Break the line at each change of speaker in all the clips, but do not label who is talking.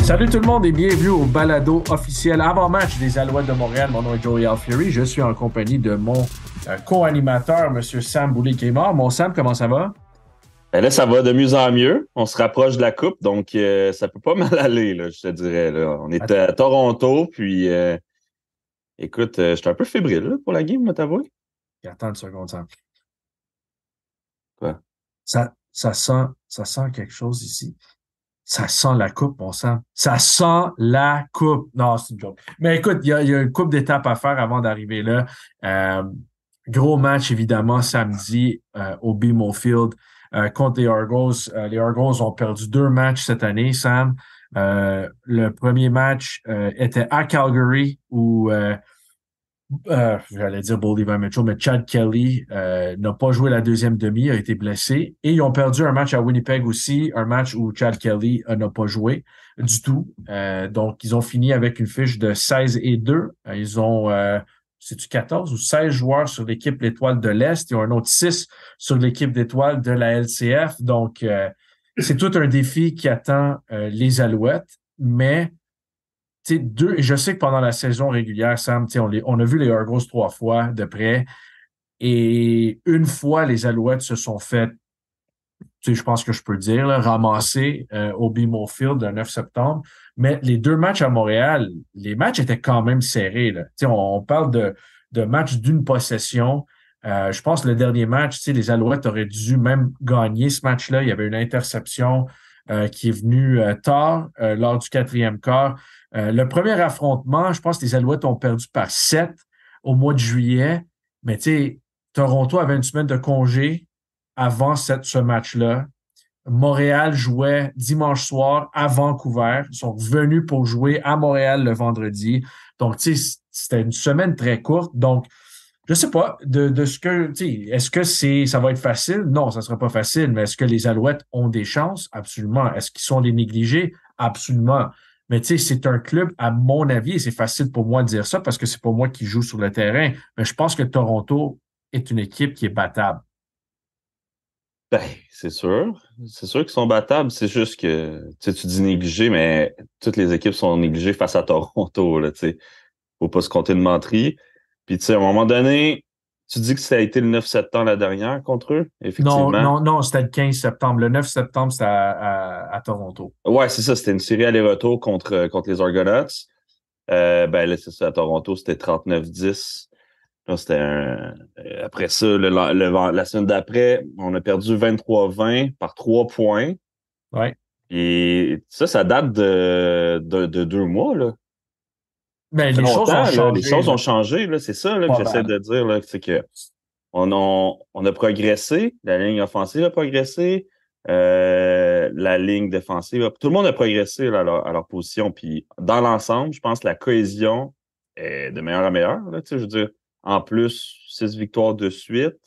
Salut tout le monde et bienvenue au balado officiel avant-match des Alouettes de Montréal. Mon nom est Joey Alfieri. Je suis en compagnie de mon co-animateur, M. Sam Boulay-Quémart. Mon Sam, comment ça va?
Ben là, ça va de mieux en mieux. On se rapproche de la coupe, donc ça peut pas mal aller, là, je te dirais. Là. On est à Toronto, puis écoute, j'étais un peu fébrile là, pour la game, moi, t'avouer.
Attends une seconde, Sam.
Quoi?
Ça sent quelque chose ici. Ça sent la coupe, mon Sam. Ça sent la coupe. Non, c'est une joke. Mais écoute, il y a une coupe d'étapes à faire avant d'arriver là. Euh, Gros match, évidemment, samedi au BMO Field contre les Argos. Les Argos ont perdu 2 matchs cette année, Sam. Le premier match était à Calgary où j'allais dire Bolívar Mitchell, mais Chad Kelly n'a pas joué la deuxième demi, a été blessé. Et ils ont perdu un match à Winnipeg aussi, un match où Chad Kelly n'a pas joué du tout. Donc, ils ont fini avec une fiche de 16-2. Ils ont, c'est-tu 14 ou 16 joueurs sur l'équipe L'Étoile de l'Est. Ils ont un autre 6 sur l'équipe d'Étoiles de la LCF. Donc, c'est tout un défi qui attend les Alouettes, mais je sais que pendant la saison régulière, Sam, on a vu les Argos 3 fois de près. Et une fois, les Alouettes se sont fait, je pense que je peux le dire, là, ramasser au BMO Field le 9 septembre. Mais les 2 matchs à Montréal, les matchs étaient quand même serrés. Là. On parle de matchs d'une possession. Je pense que le dernier match, les Alouettes auraient dû même gagner ce match-là. Il y avait une interception qui est venue tard lors du quatrième quart. Le premier affrontement, je pense que les Alouettes ont perdu par 7 au mois de juillet. Mais Toronto avait une semaine de congé avant ce match-là. Montréal jouait dimanche soir à Vancouver. Ils sont venus pour jouer à Montréal le vendredi. Donc, c'était une semaine très courte. Donc, je sais pas de ce que, est-ce que ça va être facile? Non, ça sera pas facile, mais est-ce que les Alouettes ont des chances? Absolument. Est-ce qu'ils sont les négligés? Absolument. Mais c'est un club, à mon avis, et c'est facile pour moi de dire ça parce que c'est pas moi qui joue sur le terrain, mais je pense que Toronto est une équipe qui est battable.
Ben, c'est sûr. C'est sûr qu'ils sont battables. C'est juste que tu dis négligé, mais toutes les équipes sont négligées face à Toronto, là, tu sais. Faut pas se compter de menterie. Puis, tu sais, à un moment donné, tu dis que ça a été le 9 septembre la dernière contre eux,
Non,
effectivement.
non, non, c'était le 15 septembre. Le 9 septembre, c'était à Toronto.
Ouais, c'est ça. C'était une série aller-retour contre les Argonauts. Ben là, c'est ça, à Toronto, c'était 39-10. Là, c'était après ça, la semaine d'après, on a perdu 23-20 par 3 points.
Ouais.
Et ça date de 2 mois, là. Ça
Mais
fait
les choses ont
longtemps, là. Les
changé,
choses
là.
ont changé, là. C'est ça, là, que
Pas
j'essaie
mal.
de dire, là. C'est que on a progressé. La ligne offensive a progressé. La ligne défensive tout le monde a progressé là, à leur position. Puis dans l'ensemble, je pense que la cohésion est de meilleur à meilleur. Là, tu sais, je veux dire, en plus, 6 victoires de suite.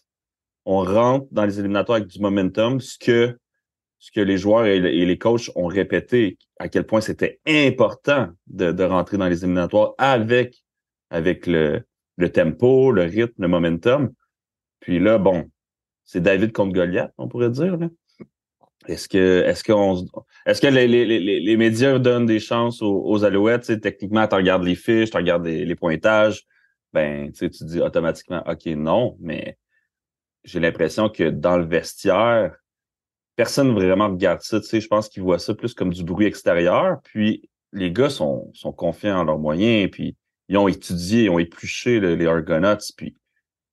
On rentre dans les éliminatoires avec du momentum, ce que les joueurs et les coachs ont répété, à quel point c'était important de rentrer dans les éliminatoires avec le tempo, le rythme, le momentum. Puis là, bon, c'est David contre Goliath, on pourrait dire. Là. Est-ce que les médias donnent des chances aux Alouettes? Tu sais, techniquement, tu regardes les fiches, tu regardes les pointages, ben, tu dis automatiquement, OK, non, mais j'ai l'impression que dans le vestiaire, personne vraiment regarde ça. Tu sais, je pense qu'ils voient ça plus comme du bruit extérieur. Puis les gars sont confiants en leurs moyens, puis ils ont étudié, ils ont épluché les Argonauts, puis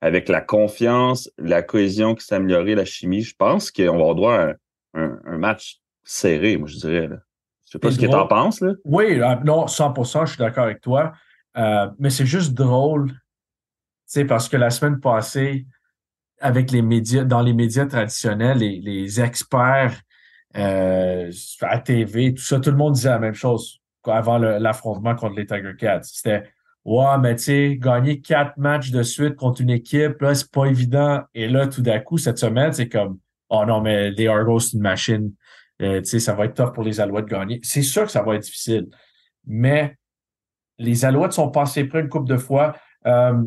avec la confiance, la cohésion qui s'est améliorée, la chimie, je pense qu'on va avoir droit à un match serré, moi, je dirais. Là. Je sais pas
C'est
ce que t'en
drôle.
penses, là.
Oui, non, 100%, je suis d'accord avec toi. Mais c'est juste drôle, parce que la semaine passée, avec les médias, dans les médias traditionnels, les experts à TV, tout ça, tout le monde disait la même chose avant l'affrontement contre les Tiger Cats. C'était ouais, mais tu sais, gagner 4 matchs de suite contre une équipe, là, c'est pas évident. Et là, tout d'un coup, cette semaine, c'est comme oh non, mais les Argos, c'est une machine. Ça va être tough pour les Alouettes de gagner. C'est sûr que ça va être difficile. Mais les Alouettes sont passés près une couple de fois. Euh,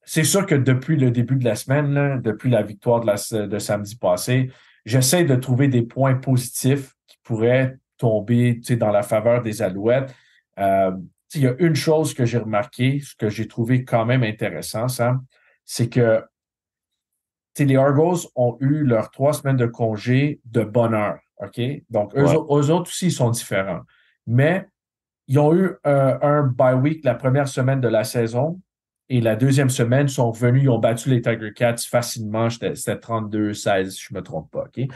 c'est sûr que depuis le début de la semaine, là, depuis la victoire de samedi passé, j'essaie de trouver des points positifs tomber dans la faveur des Alouettes. Il y a une chose que j'ai remarqué, ce que j'ai trouvé quand même intéressant, Sam, c'est que les Argos ont eu leurs 3 semaines de congé de bonne heure. OK? Donc,
Ouais.
eux autres aussi, ils sont différents. Mais ils ont eu un bye week la première semaine de la saison et la deuxième semaine, ils sont revenus, ils ont battu les Tiger Cats facilement. C'était 32-16, si je ne me trompe pas. OK?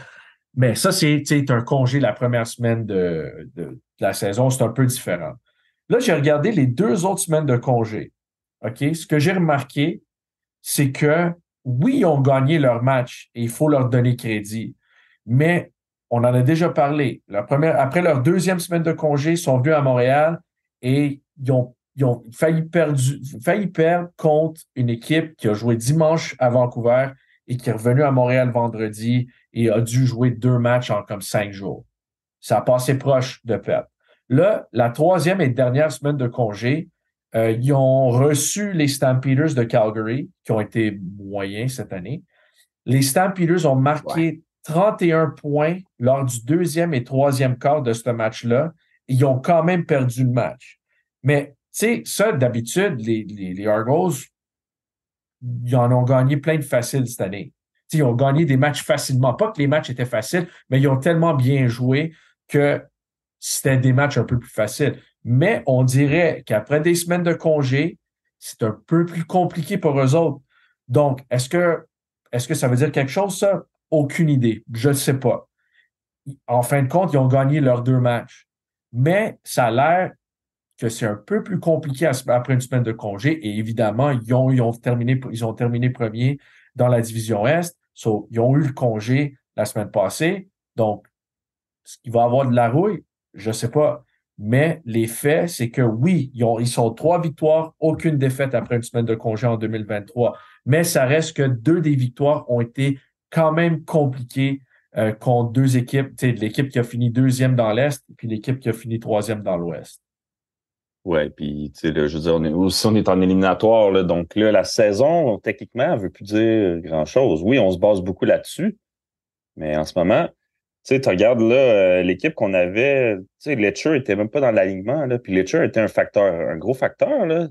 Mais ça, c'est un congé la première semaine de la saison. C'est un peu différent. Là, j'ai regardé les 2 autres semaines de congé. OK? Ce que j'ai remarqué, c'est que oui, ils ont gagné leur match et il faut leur donner crédit. Mais on en a déjà parlé. Après leur 2e semaine de congé, ils sont venus à Montréal et ils ont failli perdre contre une équipe qui a joué dimanche à Vancouver et qui est revenue à Montréal vendredi et a dû jouer 2 matchs en comme 5 jours. Ça a passé proche de perdre. Là, la 3e et dernière semaine de congé, ils ont reçu les Stampeders de Calgary, qui ont été moyens cette année. Les Stampeders ont
Ouais.
marqué 31 points lors du 2e et 3e quart de ce match-là. Ils ont quand même perdu le match. Mais, tu sais, ça, d'habitude, les Argos, ils en ont gagné plein de faciles cette année. T'sais, ils ont gagné des matchs facilement. Pas que les matchs étaient faciles, mais ils ont tellement bien joué que c'était des matchs un peu plus faciles. Mais on dirait qu'après des semaines de congé, c'est un peu plus compliqué pour eux autres. Donc, est-ce que ça veut dire quelque chose, ça? Aucune idée. Je ne sais pas. En fin de compte, ils ont gagné leurs 2 matchs. Mais ça a l'air que c'est un peu plus compliqué après une semaine de congé. Et évidemment, ils ont terminé premier dans la division Est. So, ils ont eu le congé la semaine passée. Donc, est-ce qu'il va y avoir de la rouille? Je ne sais pas. Mais les faits, c'est que oui, ils sont 3 victoires, aucune défaite après une semaine de congé en 2023. Mais ça reste que 2 des victoires ont été quand même compliquées contre 2 équipes. L'équipe qui a fini 2e dans l'Est puis l'équipe qui a fini 3e dans l'Ouest.
Ouais, puis tu sais, là, je veux dire, on est en éliminatoire, là, donc là, la saison, techniquement, elle veut plus dire grand-chose. Oui, on se base beaucoup là-dessus, mais en ce moment, tu sais, tu regardes là, l'équipe qu'on avait, tu sais, Letcher était même pas dans l'alignement, là, puis Letcher était un gros facteur, là,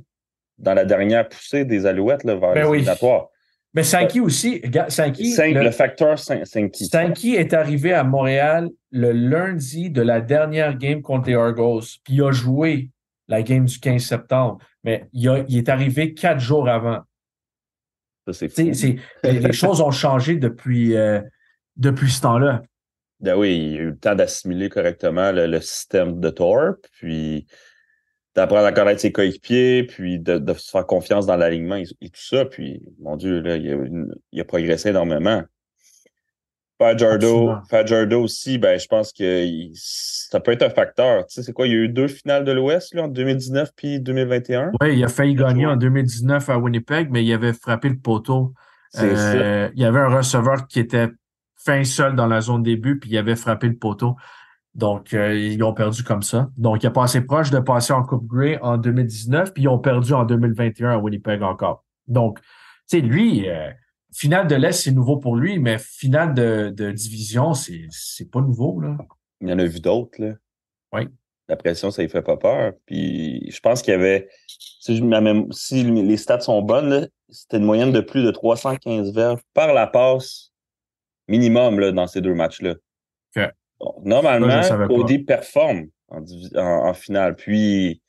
dans la dernière poussée des Alouettes, là, vers
Ben
les
oui.
éliminatoires.
Mais Sankey aussi, regarde,
Le facteur 5 qui.
Sankey est arrivé à Montréal le lundi de la dernière game contre les Argos, puis il a joué la game du 15 septembre, mais il est arrivé 4 jours avant.
Ça, c'est
Tu sais,
fou.
les choses ont changé depuis ce temps-là.
Ben oui, il a eu le temps d'assimiler correctement le système de Thorpe, puis d'apprendre à connaître ses coéquipiers, puis de se faire confiance dans l'alignement et tout ça. Puis, mon Dieu, là, il a progressé énormément.
Absolument.
Fajardo aussi, ben, je pense que ça peut être un facteur. Tu sais, c'est quoi? Il y a eu 2 finales de l'Ouest, là, en 2019 puis 2021.
Oui, il a failli
Il a
gagner
joué.
en 2019 à Winnipeg, mais il avait frappé le poteau.
C'est ça.
Il y avait un receveur qui était fin seul dans la zone début, puis il avait frappé le poteau. Donc, ils ont perdu comme ça. Donc, il a passé proche de passer en Coupe Grey en 2019, puis ils ont perdu en 2021 à Winnipeg encore. Donc, tu sais, lui, finale de l'Est, c'est nouveau pour lui, mais finale de division, c'est pas nouveau, là.
Il y en a vu d'autres, là.
Oui.
La pression, ça ne fait pas peur. Puis, je pense qu'il y avait, si les stats sont bonnes, là, c'était une moyenne de plus de 315 verges par la passe minimum là, dans ces 2 matchs-là.
OK.
Donc,
Ça, je
normalement,
savais pas.
Cody performe en finale. Puis,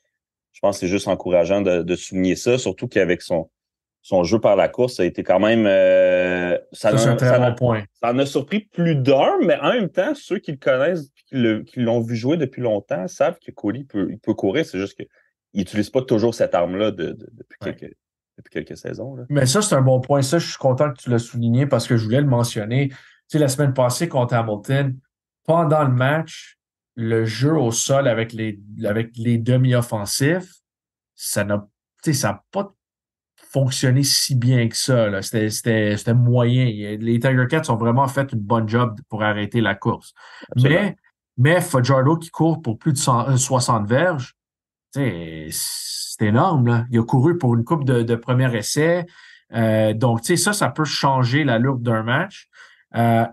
je pense que c'est juste encourageant de souligner ça, surtout qu'avec son jeu par la course, ça a été quand même.
Ça, c'est un très bon point.
Ça en a surpris plus d'un, mais en même temps, ceux qui le connaissent et qui l'ont vu jouer depuis longtemps savent que Cody il peut courir. C'est juste qu'il n'utilise pas toujours cette arme-là
Ouais.
depuis quelques saisons. Là.
Mais ça, c'est un bon point. Ça, je suis content que tu l'as souligné parce que je voulais le mentionner. Tu sais, la semaine passée contre Hamilton, pendant le match, le jeu au sol avec les demi-offensifs, ça n'a, tu sais, ça n'a pas fonctionné si bien que ça, là. C'était moyen. Les Tiger Cats ont vraiment fait une bonne job pour arrêter la course.
Absolument.
Mais Fajardo qui court pour plus de 60 verges, tu sais, c'est énorme, là. Il a couru pour une coupe de premier essai. Donc, tu sais, ça peut changer l'allure d'un match.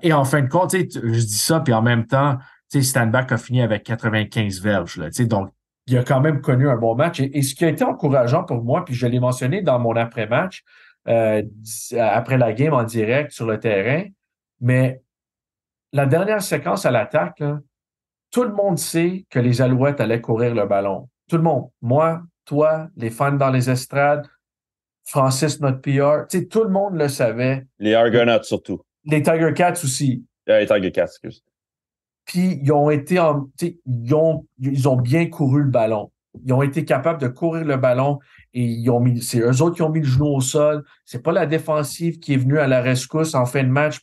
Et en fin de compte, tu sais, je dis ça, puis en même temps, tu Stanback a fini avec 95 verges. Là, donc, il a quand même connu un bon match. Et ce qui a été encourageant pour moi, puis je l'ai mentionné dans mon après-match, après la game en direct sur le terrain, mais la dernière séquence à l'attaque, là, tout le monde sait que les Alouettes allaient courir le ballon. Tout le monde. Moi, toi, les fans dans les estrades, Francis, notre PR, tout le monde le savait.
Les Argonauts, surtout.
Les Tiger Cats aussi.
Les Tiger Cats, excuse.
Puis ils ont été ils ont bien couru le ballon. Ils ont été capables de courir le ballon et c'est eux autres qui ont mis le genou au sol. C'est pas la défensive qui est venue à la rescousse en fin de match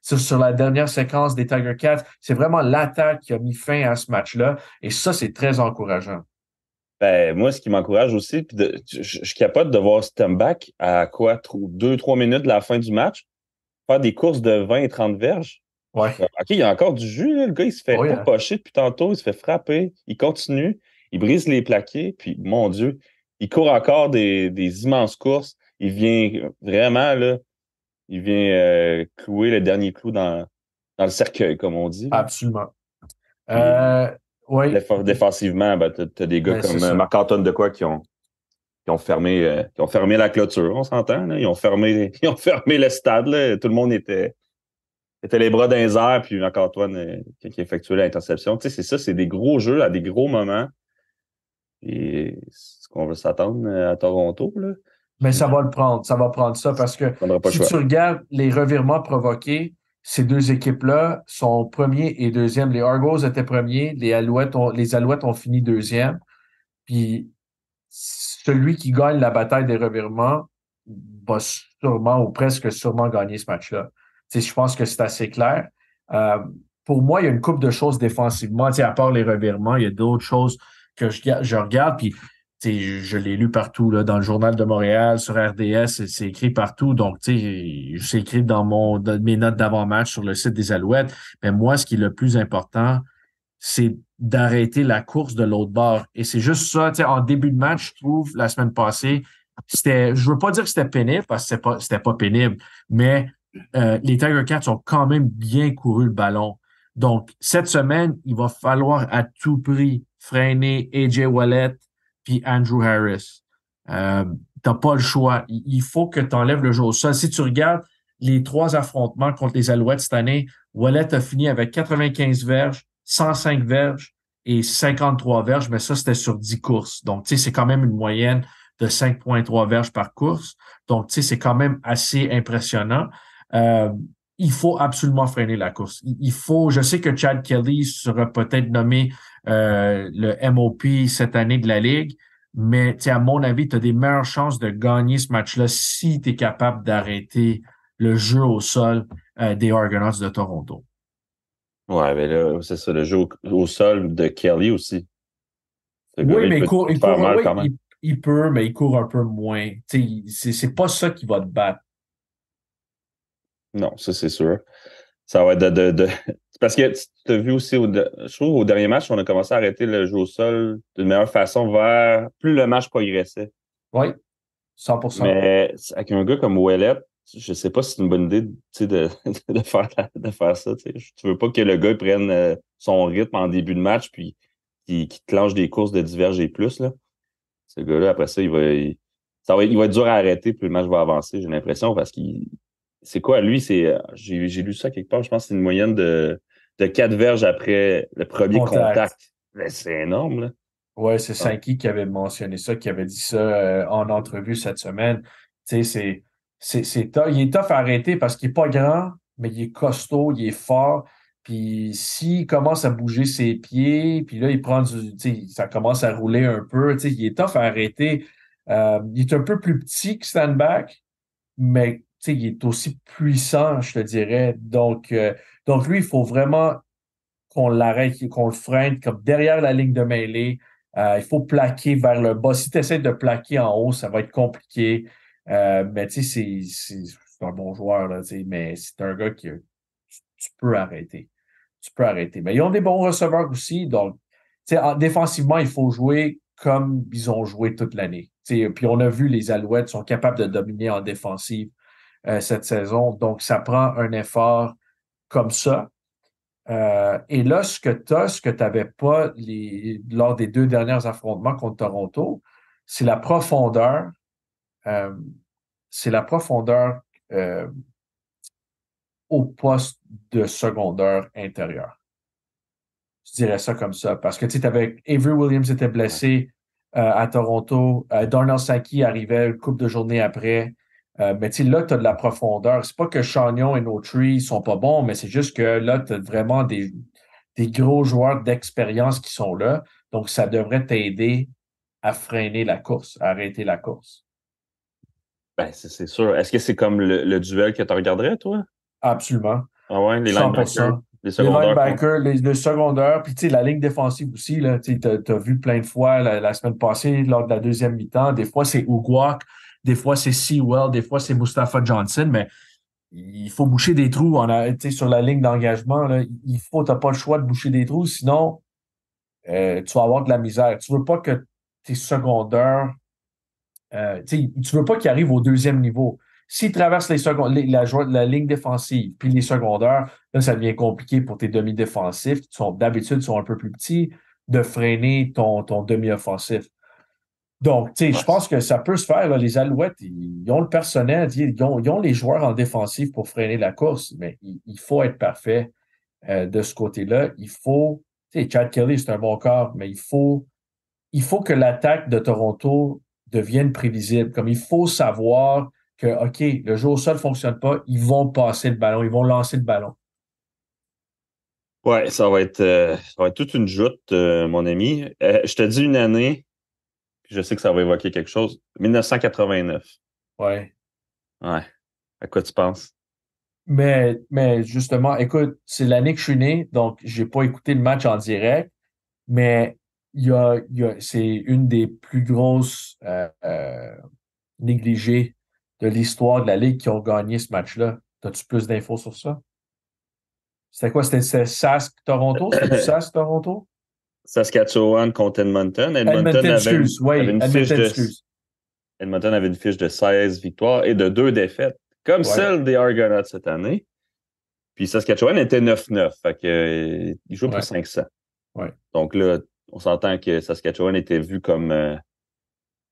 sur la dernière séquence des Tiger Cats. C'est vraiment l'attaque qui a mis fin à ce match-là. Et ça, c'est très encourageant.
Ben, moi, ce qui m'encourage aussi, puis je suis capable de voir Stanback à quoi, 2-3 minutes de la fin du match, faire des courses de 20 et 30 verges.
Ouais.
OK, il y a encore du jus, là. Le gars, il se fait
Oui,
pas
hein.
pocher depuis tantôt, il se fait frapper, il continue, il brise les plaqués, puis mon Dieu, il court encore des immenses courses. Il vient vraiment, là, il vient clouer le dernier clou dans le cercueil, comme on dit.
Absolument.
Puis
Oui,
défensivement, ben, t'as des gars
ben, c'est
comme
ça.
Marc-Antoine Dequoy qui ont fermé la clôture, on s'entend, là. Ils ont fermé le stade, là. Tout le monde était les bras dans les airs, puis Marc-Antoine qui effectuait l'interception. Tu sais, c'est ça, c'est des gros jeux à des gros moments. Et c'est ce qu'on veut s'attendre à Toronto, là.
Mais
Puis,
ça va le prendre. Ça va prendre ça parce que
on prendra pas le
si
choix.
tu regardes les revirements provoqués, ces deux équipes-là sont premier et deuxième. Les Argos étaient premiers, les Alouettes ont fini deuxième. Puis celui qui gagne la bataille des revirements va sûrement ou presque sûrement gagner ce match-là. Je pense que c'est assez clair. Euh, pour moi, il y a une couple de choses défensivement. À part les revirements, il y a d'autres choses que je regarde. Puis je l'ai lu partout, là, dans le Journal de Montréal, sur RDS, c'est écrit partout. Donc, c'est écrit dans mes notes d'avant-match sur le site des Alouettes. Mais moi, ce qui est le plus important, c'est d'arrêter la course de l'autre bord. Et c'est juste ça, en début de match, je trouve, la semaine passée, je veux pas dire que c'était pénible, parce que c'était pas pénible, mais les Tiger Cats ont quand même bien couru le ballon. Donc, cette semaine, il va falloir à tout prix freiner AJ Wallet puis Andrew Harris. T'as pas le choix. Il faut que tu enlèves le jeu au sol. Si tu regardes les trois affrontements contre les Alouettes cette année, Wallet a fini avec 95 verges, 105 verges et 53 verges, mais ça, c'était sur 10 courses. Donc, tu sais, c'est quand même une moyenne de 5,3 verges par course. Donc, tu sais, c'est quand même assez impressionnant. Euh, il faut absolument freiner la course. Il faut, je sais que Chad Kelly sera peut-être nommé le MOP cette année de la Ligue, mais à mon avis, tu as des meilleures chances de gagner ce match-là si tu es capable d'arrêter le jeu au sol des Argonauts de Toronto.
Ouais, mais là, c'est ça, le jeu au sol de Kelly aussi. Ce
Oui,
gars-là, il
mais
peut te faire mal
oui,
quand même.
il peut, mais il court un peu moins. C'est pas ça qui va te battre.
Non, ça, c'est sûr. Ça va être c'est parce que tu as vu aussi, je trouve, au dernier match, on a commencé à arrêter le jeu au sol d'une meilleure façon vers plus le match progressait.
Oui, 100%.
Mais avec un gars comme Ouellet, je sais pas si c'est une bonne idée, tu sais, de faire ça. Tu sais. Tu veux pas que le gars prenne son rythme en début de match puis qu'il te lance des courses de diverges et plus, là. Ce gars-là, après ça, il va être dur à arrêter, puis le match va avancer, j'ai l'impression, parce qu'il. C'est quoi, lui, j'ai lu ça quelque part, je pense que c'est une moyenne de 4 verges après le premier
Contact.
contact. Mais c'est énorme, là.
Ouais, c'est
Ah.
Sankey qui avait mentionné ça, qui avait dit ça en entrevue cette semaine. Tu sais, il est tough à arrêter parce qu'il est pas grand, mais il est costaud, il est fort. Puis s'il commence à bouger ses pieds, puis là, il prend tu sais, ça commence à rouler un peu. Tu sais, il est tough à arrêter. Il est un peu plus petit que Stanback, mais tu sais, il est aussi puissant, je te dirais. Donc lui, il faut vraiment qu'on l'arrête, qu'on le freine comme derrière la ligne de mêlée. Il faut plaquer vers le bas. Si tu essaies de plaquer en haut, ça va être compliqué. Mais tu sais, c'est un bon joueur, là, tu sais, mais c'est un gars qui tu peux arrêter. Tu peux arrêter. Mais ils ont des bons receveurs aussi. Donc, tu sais, défensivement, il faut jouer comme ils ont joué toute l'année. Tu sais, puis on a vu les Alouettes sont capables de dominer en défensive cette saison. Donc, ça prend un effort comme ça. Et là, ce que tu n'avais pas lors des deux derniers affrontements contre Toronto, c'est la profondeur. euh, c'est la profondeur euh, au poste de secondaire intérieur. Je dirais ça comme ça. Parce que tu sais, Avery Williams était
Ouais.
blessé à Toronto. Darnell Sankey arrivait une couple de journées après. Mais tu sais, là, tu as de la profondeur. C'est pas que Chagnon et Autry sont pas bons, mais c'est juste que là, tu as vraiment des gros joueurs d'expérience qui sont là. Donc, ça devrait t'aider à freiner la course, à arrêter la course.
Ben, c'est sûr. Est-ce que c'est comme le duel que tu regarderais, toi?
Absolument.
Ah ouais, les linebackers,
100%.
les
Les
secondaires contre.
linebackers, les secondaires, puis tu sais, la ligne défensive aussi, là, tu as vu plein de fois la semaine passée, lors de la deuxième mi-temps, des fois c'est Uguak, des fois c'est Sewell, des fois c'est Mustafa Johnson, mais il faut boucher des trous tu sais, sur la ligne d'engagement. Là, t'as pas le choix de boucher des trous, sinon tu vas avoir de la misère. Tu veux pas que tes secondaires tu veux pas qu'il arrive au deuxième niveau. S'il traverse la ligne défensive puis les secondaires, là, ça devient compliqué pour tes demi-défensifs, qui sont d'habitude sont un peu plus petits, de freiner ton demi-offensif. Donc, tu sais, je
Ouais.
pense que ça peut se faire. Là, les Alouettes, ils ont le personnel, ils ont les joueurs en défensive pour freiner la course, mais il faut être parfait de ce côté-là. Tu sais, Chad Kelly, c'est un bon corps, mais il faut que l'attaque de Toronto devienne prévisible. Comme il faut savoir que, OK, le jeu au sol ne fonctionne pas, ils vont passer le ballon, ils vont lancer le ballon.
Ouais, ça va être toute une joute, mon ami. Je te dis une année, puis je sais que ça va évoquer quelque chose. 1989.
Ouais.
Ouais. À quoi tu penses?
Mais justement, écoute, c'est l'année que je suis né, donc j'ai pas écouté le match en direct, mais c'est une des plus grosses négligées de l'histoire de la Ligue qui ont gagné ce match-là. As-tu plus d'infos sur ça? C'était quoi? C'était Sask Toronto? C'était du Sask Toronto?
Saskatchewan contre Edmonton.
Edmonton, excuse.
Avait
Oui,
une fiche
Edmonton,
de
excuse.
Edmonton avait une fiche de 16 victoires et de 2 défaites, comme
Ouais,
celle des Argonauts cette année. Puis Saskatchewan était 9-9, fait que, il jouait pour
ouais,
500.
ouais.
Donc là, on s'entend que Saskatchewan était vu comme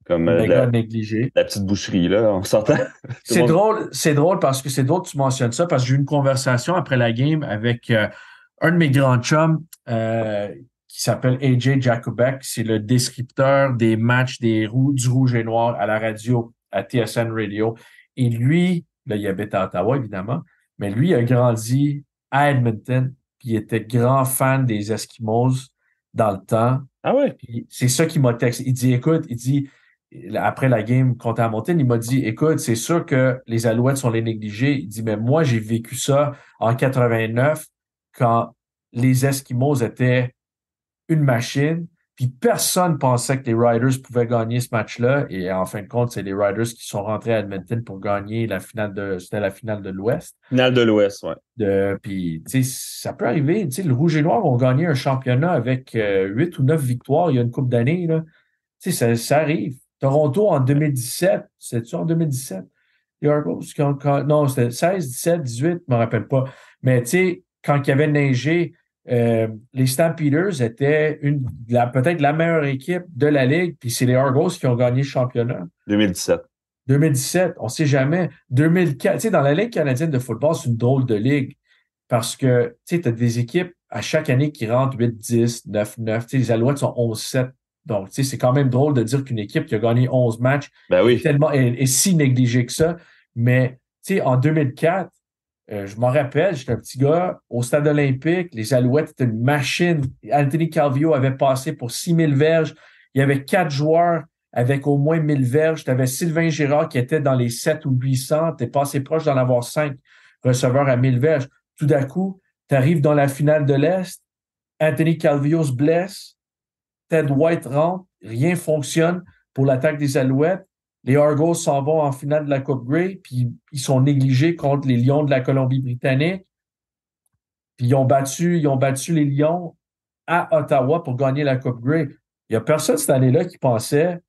Méga négligé.
la petite boucherie, là. On s'entend.
Ouais.
Tout le monde.
C'est drôle parce que c'est drôle que tu mentionnes ça parce que j'ai eu une conversation après la game avec un de mes grands chums qui s'appelle AJ Jakubek. C'est le descripteur des matchs du Rouge et Noir à la radio, à TSN Radio. Et lui, là, il habite à Ottawa, évidemment, mais lui il a grandi à Edmonton, puis il était grand fan des Eskimos dans le temps.
Ah ouais,
Puis c'est ça qui m'a texté. Il dit, écoute, après la game contre Hamilton, il m'a dit, écoute, c'est sûr que les Alouettes sont les négligés. Il dit, mais moi, j'ai vécu ça en 89 quand les Eskimos étaient une machine, puis personne pensait que les Riders pouvaient gagner ce match-là. Et en fin de compte, c'est les Riders qui sont rentrés à Edmonton pour gagner c'était la finale de l'Ouest.
finale de l'Ouest, ouais.
Puis, tu sais, ça peut arriver. Tu sais, le Rouge et Noir ont gagné un championnat avec 8 ou 9 victoires il y a une couple d'années, là. Tu sais, ça arrive. Toronto en 2017, c'est-tu en 2017? Les Argos, non, c'était 16, 17, 18, je me rappelle pas. Mais tu sais, quand il y avait neigé, les Stampeders étaient peut-être la meilleure équipe de la Ligue, puis c'est les Argos qui ont gagné le championnat.
2017.
2017, on ne sait jamais. 2004, tu sais, dans la Ligue canadienne de football, c'est une drôle de ligue parce que, tu sais, tu as des équipes à chaque année qui rentrent 8-10, 9-9. Tu sais, les Alouettes sont 11-7. Donc, tu sais, c'est quand même drôle de dire qu'une équipe qui a gagné 11 matchs
Ben oui.
est si négligée que ça. Mais, tu sais, en 2004, je m'en rappelle, j'étais un petit gars au stade olympique, les Alouettes étaient une machine. Anthony Calvillo avait passé pour 6 000 verges. Il y avait 4 joueurs avec au moins 1 000 verges. Tu avais Sylvain Girard qui était dans les 7 ou 800. Tu es passé proche d'en avoir 5 receveurs à 1 000 verges. Tout d'un coup, tu arrives dans la finale de l'Est. Anthony Calvillo se blesse. Ted White rentre. Rien fonctionne pour l'attaque des Alouettes. Les Argos s'en vont en finale de la Coupe Grey, puis ils sont négligés contre les Lions de la Colombie-Britannique. Puis ils ont battu les Lions à Ottawa pour gagner la Coupe Grey. Il n'y a personne cette année-là qui pensait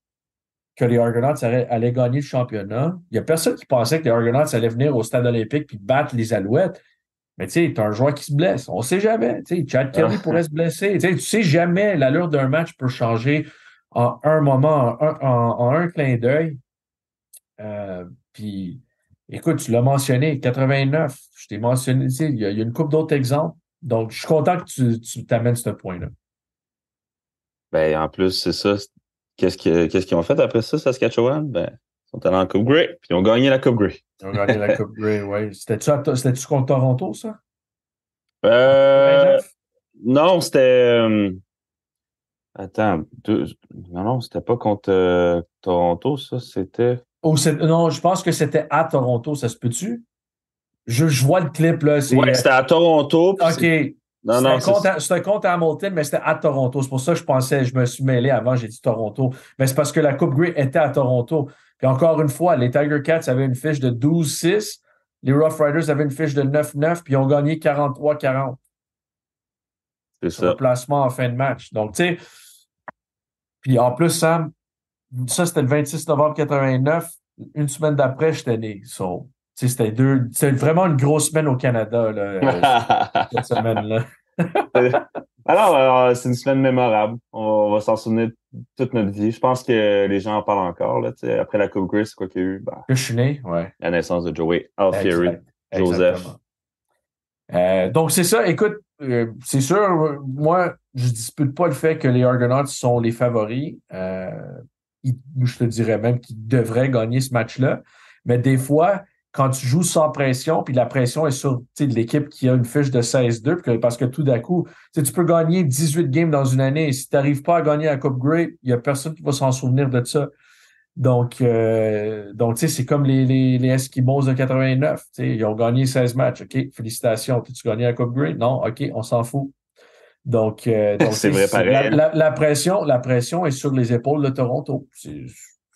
que les Argonauts allaient gagner le championnat. Il n'y a personne qui pensait que les Argonauts allaient venir au stade olympique puis battre les Alouettes. Mais tu sais, t'as un joueur qui se blesse. On sait jamais. Tu sais, Chad Kelly pourrait
Ah,
se blesser. Tu sais jamais l'allure d'un match peut changer en un moment, en un clin d'œil. Puis, écoute, tu l'as mentionné, 89. Je t'ai mentionné, tu sais, il y a une couple d'autres exemples. Donc, je suis content que tu t'amènes ce point-là.
ben, en plus, c'est ça. Qu'est-ce qu'ils ont fait après ça, Saskatchewan? Ben, ils sont allés en Coupe Grey, puis ils ont gagné la Coupe Grey.
Ils ont gagné la Coupe Grey, oui. C'était-tu contre Toronto, ça? En
Euh,
89?
non, c'était. Attends, non, c'était pas contre Toronto, ça, c'était.
Non, je pense que c'était à Toronto, ça se peut-tu? Je vois le clip, là,
Ouais,
c'est.
c'était à Toronto, puis
OK.
c'est. Non, non, c'est.
C'était contre Hamilton, mais c'était à Toronto. C'est pour ça que je me suis mêlé avant, j'ai dit Toronto. Mais c'est parce que la Coupe Grey était à Toronto. Puis encore une fois, les Tiger Cats avaient une fiche de 12-6, les Rough Riders avaient une fiche de 9-9, puis ils ont gagné 43-40
C'est
sur le
ça.
placement en fin de match. Donc, tu sais, puis en plus, Sam, ça, c'était le 26 novembre 89. Une semaine d'après, j'étais né. So, tu sais, c'était vraiment une grosse semaine au Canada, là, cette semaine-là.
Alors, c'est une semaine mémorable. On va s'en souvenir toute notre vie. Je pense que les gens en parlent encore. Là, tu sais. Après la Coupe Grey, c'est quoi qu'il y a eu? Ben,
Que je suis né, ouais.
la naissance de Joey Alfieri,
Exact.
Joseph.
Exactement. Donc, c'est ça. Écoute, c'est sûr, moi, je dispute pas le fait que les Argonauts sont les favoris. Je te dirais même qu'ils devraient gagner ce match-là. Mais des fois, quand tu joues sans pression, puis la pression est sur tu sais, l'équipe qui a une fiche de 16-2, parce que tout d'un coup, tu sais, tu peux gagner 18 games dans une année. Et si tu n'arrives pas à gagner la Coupe Grey, il n'y a personne qui va s'en souvenir de ça. Donc tu sais, c'est comme les Eskimos de 89. Tu sais, ils ont gagné 16 matchs. OK, félicitations. Puis tu gagné la Coupe Grey? Non, OK, on s'en fout. Donc
C'est
tu
vrai
sais,
pareil. Hein?
la pression est sur les épaules de Toronto.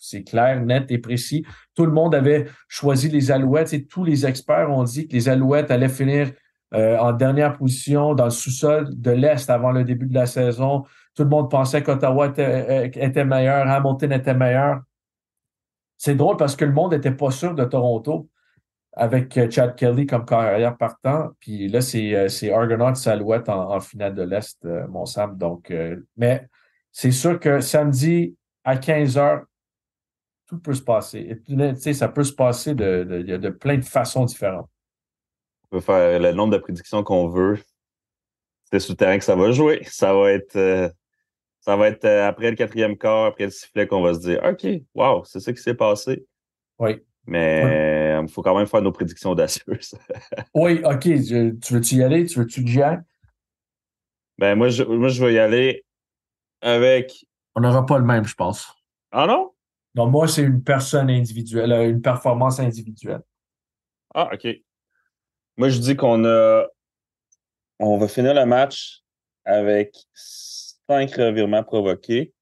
C'est clair, net et précis. Tout le monde avait choisi les Alouettes. Et tous les experts ont dit que les Alouettes allaient finir en dernière position dans le sous-sol de l'Est avant le début de la saison. Tout le monde pensait qu'Ottawa était meilleur, Hamilton était meilleur. C'est drôle parce que le monde n'était pas sûr de Toronto avec Chad Kelly comme carrière partant. Puis là, c'est Argonauts Alouette en finale de l'Est, mon Sam. Donc, mais c'est sûr que samedi à 15 heures, tout peut se passer. Et, tu sais, ça peut se passer de plein de façons différentes.
On peut faire le nombre de prédictions qu'on veut. C'est sur le terrain que ça va jouer. Ça va être après le quatrième quart, après le sifflet, qu'on va se dire OK, wow, c'est ça qui s'est passé.
Oui.
Mais il faut quand même faire nos prédictions audacieuses.
Oui, OK. Tu veux-tu y aller? Tu veux-tu que j'y aille?
Ben, moi, je vais y aller avec.
On n'aura pas le même, je pense.
Ah non?
Donc, moi, c'est une personne individuelle, une performance individuelle.
Ah, OK. Moi, je dis on va finir le match avec 5 revirements provoqués.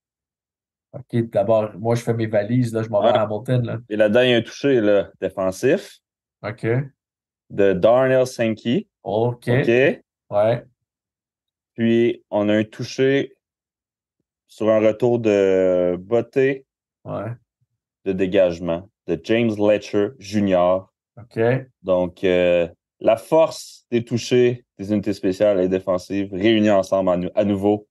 OK, d'abord, moi, je fais mes valises, là, je m'en vais à
Ah,
Hamilton, là.
et là-dedans, il y a un touché là, défensif
OK.
de Darnell Sankey.
OK.
OK.
Ouais.
Puis, on a un touché sur un retour de beauté
Ouais.
de dégagement de James Letcher Jr.
OK.
Donc, la force des touchés des unités spéciales et défensives réunies ensemble à nouveau.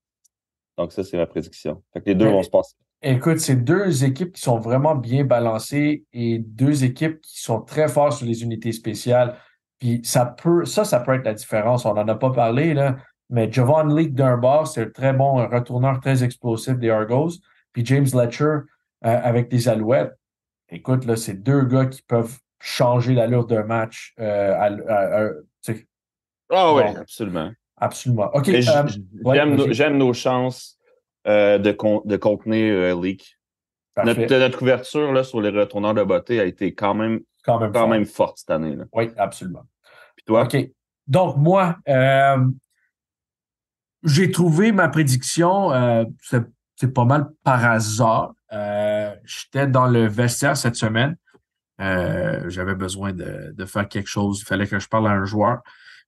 Donc, ça, c'est ma prédiction. Fait que les deux vont
Mais
se passer.
écoute, c'est deux équipes qui sont vraiment bien balancées et deux équipes qui sont très fortes sur les unités spéciales. Puis ça peut être la différence. On n'en a pas parlé, là. Mais Javon Leake d'un bord, c'est un très bon retourneur très explosif des Argos. Puis James Letcher avec les Alouettes. Écoute, là, c'est deux gars qui peuvent changer l'allure d'un match. Tu sais,
Ah oui,
donc,
absolument.
absolument. OK.
Mais
Ouais, vas-y.
j'aime nos chances de contenir Leak.
Parfait.
Notre couverture là, sur les retourneurs de beauté a été
Quand même
quand même
fort.
forte cette année. Là.
Oui, absolument.
Puis toi?
OK. Donc, moi, j'ai trouvé ma prédiction, c'est pas mal par hasard. J'étais dans le vestiaire cette semaine. J'avais besoin de faire quelque chose. Il fallait que je parle à un joueur.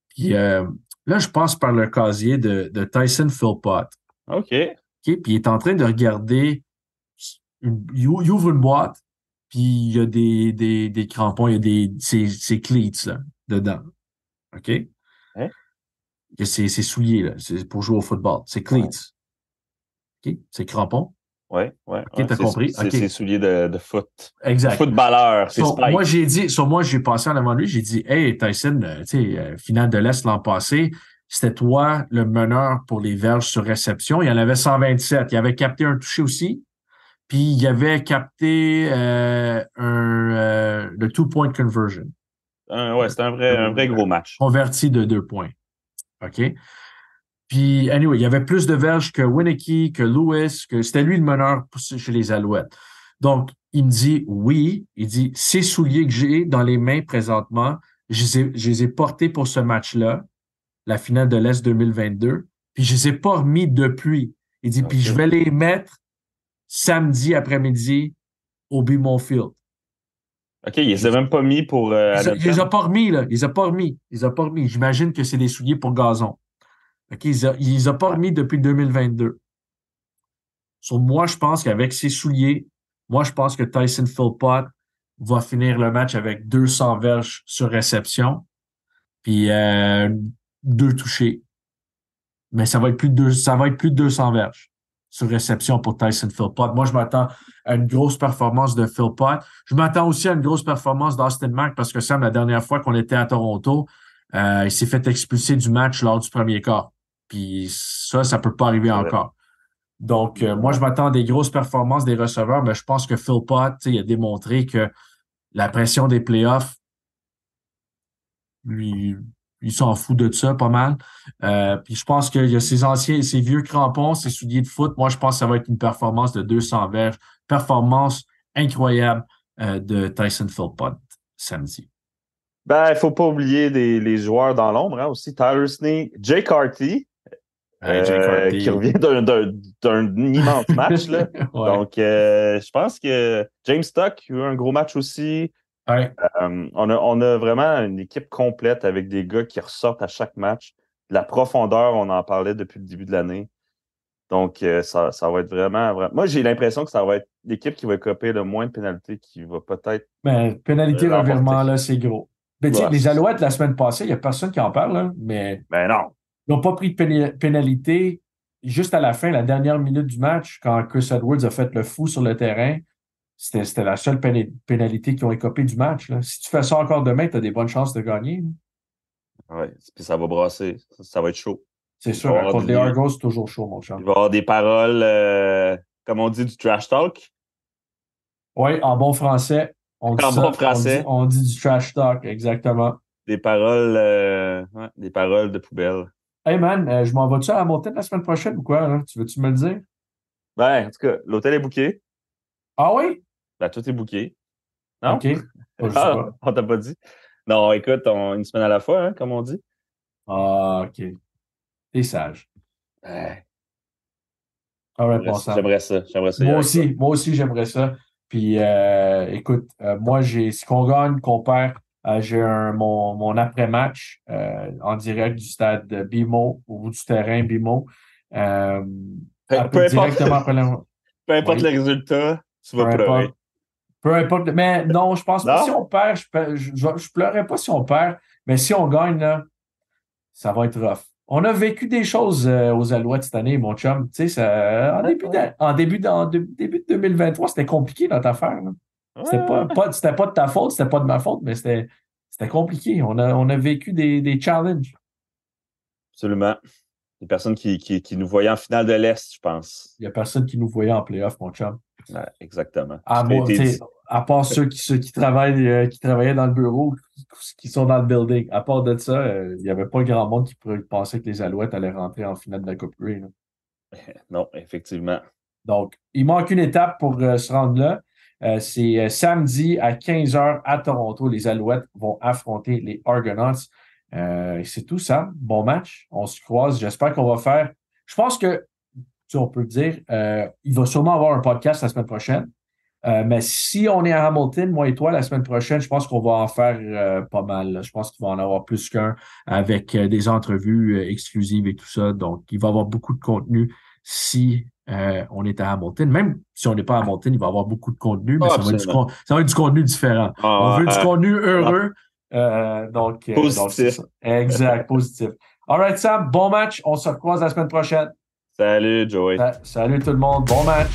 Puis là, je passe par le casier de Tyson Philpott.
OK.
OK? Puis il est en train de regarder. Il ouvre une boîte, puis il y a des crampons, il y a ses cleats là, dedans. OK?
Hein?
Que c'est souliers, là. C'est pour jouer au football. C'est cleats. OK? C'est crampons.
Ouais, ouais,
OK,
ouais.
t'as compris? OK.
C'est souliers de foot. De
Exact.
footballeur, c'est Spike.
Moi, j'ai passé en avant de lui, j'ai dit, hey, Tyson, tu sais, finale de l'Est l'an passé, c'était toi le meneur pour les verges sur réception. Il y en avait 127. Il avait capté un touché aussi. Puis il avait capté le two-point conversion.
Ouais, c'était un vrai gros match.
Converti de 2 points. OK? Puis, anyway, il y avait plus de verges que Winicky, que Lewis, que c'était lui le meneur chez les Alouettes. Donc, il me dit oui. Il dit ces souliers que j'ai dans les mains présentement, je les ai portés pour ce match-là, la finale de l'Est 2022. Puis, je les ai pas remis depuis. Il dit, puis je
OK.
vais les mettre samedi après-midi au BMO Field.
OK, il les a même pas mis pour
Il les a
Hamilton.
pas remis, là. Il les a pas remis. Il les a pas remis. J'imagine que c'est des souliers pour gazon. OK, il les a pas
Ouais.
remis depuis 2022. So, moi, je pense qu'avec ses souliers, moi, je pense que Tyson Philpott va finir le match avec 200 verges sur réception, puis 2 touchés. Mais ça va être plus de 200 verges sur réception pour Tyson Philpott. Moi, je m'attends à une grosse performance de Philpott. Je m'attends aussi à une grosse performance d'Austin Mack parce que Sam, la dernière fois qu'on était à Toronto, il s'est fait expulser du match lors du premier quart. Puis ça peut pas arriver
C'est vrai.
encore. Donc, moi, je
Ouais.
m'attends à des grosses performances des receveurs, mais je pense que Philpott, il a démontré que la pression des playoffs, lui, il s'en fout de ça pas mal. Puis je pense qu'il y a ses vieux crampons, ses souliers de foot. Moi, je pense que ça va être une performance de 200 verges. Performance incroyable de Tyson Philpott samedi.
Ben, il faut pas oublier les joueurs dans l'ombre, hein, aussi. Tyler Sneak, Jay Carty,
Hey, Jake
qui
Hardy.
revient d'un immense match, là.
Ouais.
Donc, je pense que James Stock a eu un gros match aussi.
Ouais.
On a vraiment une équipe complète avec des gars qui ressortent à chaque match. De la profondeur, on en parlait depuis le début de l'année. Donc, ça va être vraiment. Moi, j'ai l'impression que ça va être l'équipe qui va écoper le moins de pénalités qui va peut-être
Mais pénalité
l'emporter.
revirement, là, c'est gros. Mais tu sais,
Ouais,
les Alouettes, la semaine passée, il n'y a personne qui en parle, là, mais
ben non.
ils n'ont pas pris de pénalité juste à la fin, la dernière minute du match, quand Chris Edwards a fait le fou sur le terrain. C'était la seule pénalité qu'ils ont écopé du match, là. Si tu fais ça encore demain, tu as des bonnes chances de gagner, là.
Ouais, puis ça va brasser. Ça va être chaud.
C'est
Il va
sûr,
y
hein,
avoir
contre les
des,
Argos, c'est toujours chaud, mon
il
chum.
va y avoir des paroles, comme on dit, du trash talk.
Oui, en bon français, on dit
En bon
ça.
français,
On dit du trash talk, exactement.
des paroles, ouais, des paroles de poubelle.
Hey man, je m'en vais-tu à Hamilton la semaine prochaine ou quoi, là? Tu veux-tu me le dire?
Ben, en tout cas, l'hôtel est booké.
Ah oui?
Ben, tout est booké.
OK.
Non?
Oh, je sais
Ah,
pas.
on t'a pas dit. Non, écoute, une semaine à la fois, hein, comme on dit.
Ah, OK. T'es sage.
Ouais,
All right, bon sang.
j'aimerais ça. J'aimerais ça y aller avec toi.
Moi aussi, j'aimerais ça. Puis, écoute, moi, si qu'on gagne, qu'on perd, j'ai mon après-match en direct du stade de BMO, au bout du terrain BMO. Euh,
Peu importe,
directement après la...
peu importe le
Oui,
résultat, tu
peu
vas pleurer.
importe. Peu importe. Mais non, je pense pas si
Non?
on perd, je pleurerai pas si on perd, mais si on gagne, là, ça va être rough. On a vécu des choses aux Alouettes cette année, mon chum. Tu sais,
Ouais, ouais.
début de 2023, c'était compliqué notre affaire, là.
Ouais.
C'était pas de ta faute, c'était pas de ma faute, mais c'était compliqué. On a vécu des challenges.
Absolument. Les personnes qui nous voyaient en finale de l'Est, je pense.
Il y a personne qui nous voyait en playoff, mon chum.
Ouais, exactement.
À
Tout a
moi,
été
tu sais,
dit.
à part ceux qui travaillent, qui travaillaient dans le bureau, qui sont dans le building. À part de ça, il n'y avait pas grand monde qui pourrait penser que les Alouettes allaient rentrer en finale de la Coupe Grey, là.
Non, effectivement.
Donc, il manque une étape pour se rendre là. C'est samedi à 15 heures à Toronto. Les Alouettes vont affronter les Argonauts. Et c'est tout ça. Bon match. On se croise. J'espère qu'on va faire. Je pense que, tu sais, on peut le dire, il va sûrement avoir un podcast la semaine prochaine. Mais si on est à Hamilton, moi et toi, la semaine prochaine, je pense qu'on va en faire pas mal, là. Je pense qu'il va en avoir plus qu'un avec des entrevues exclusives et tout ça. Donc, il va y avoir beaucoup de contenu si on est à Hamilton. Même si on n'est pas à Hamilton, il va y avoir beaucoup de contenu, mais
Ah, absolument.
ça va être du contenu différent. On
Ah,
veut du contenu
on en,
heureux. Donc c'est
Positif.
ça. Exact, positif. All right, Sam, bon match. On se recroise la semaine prochaine.
Salut, Joey.
Salut tout le monde. Bon match.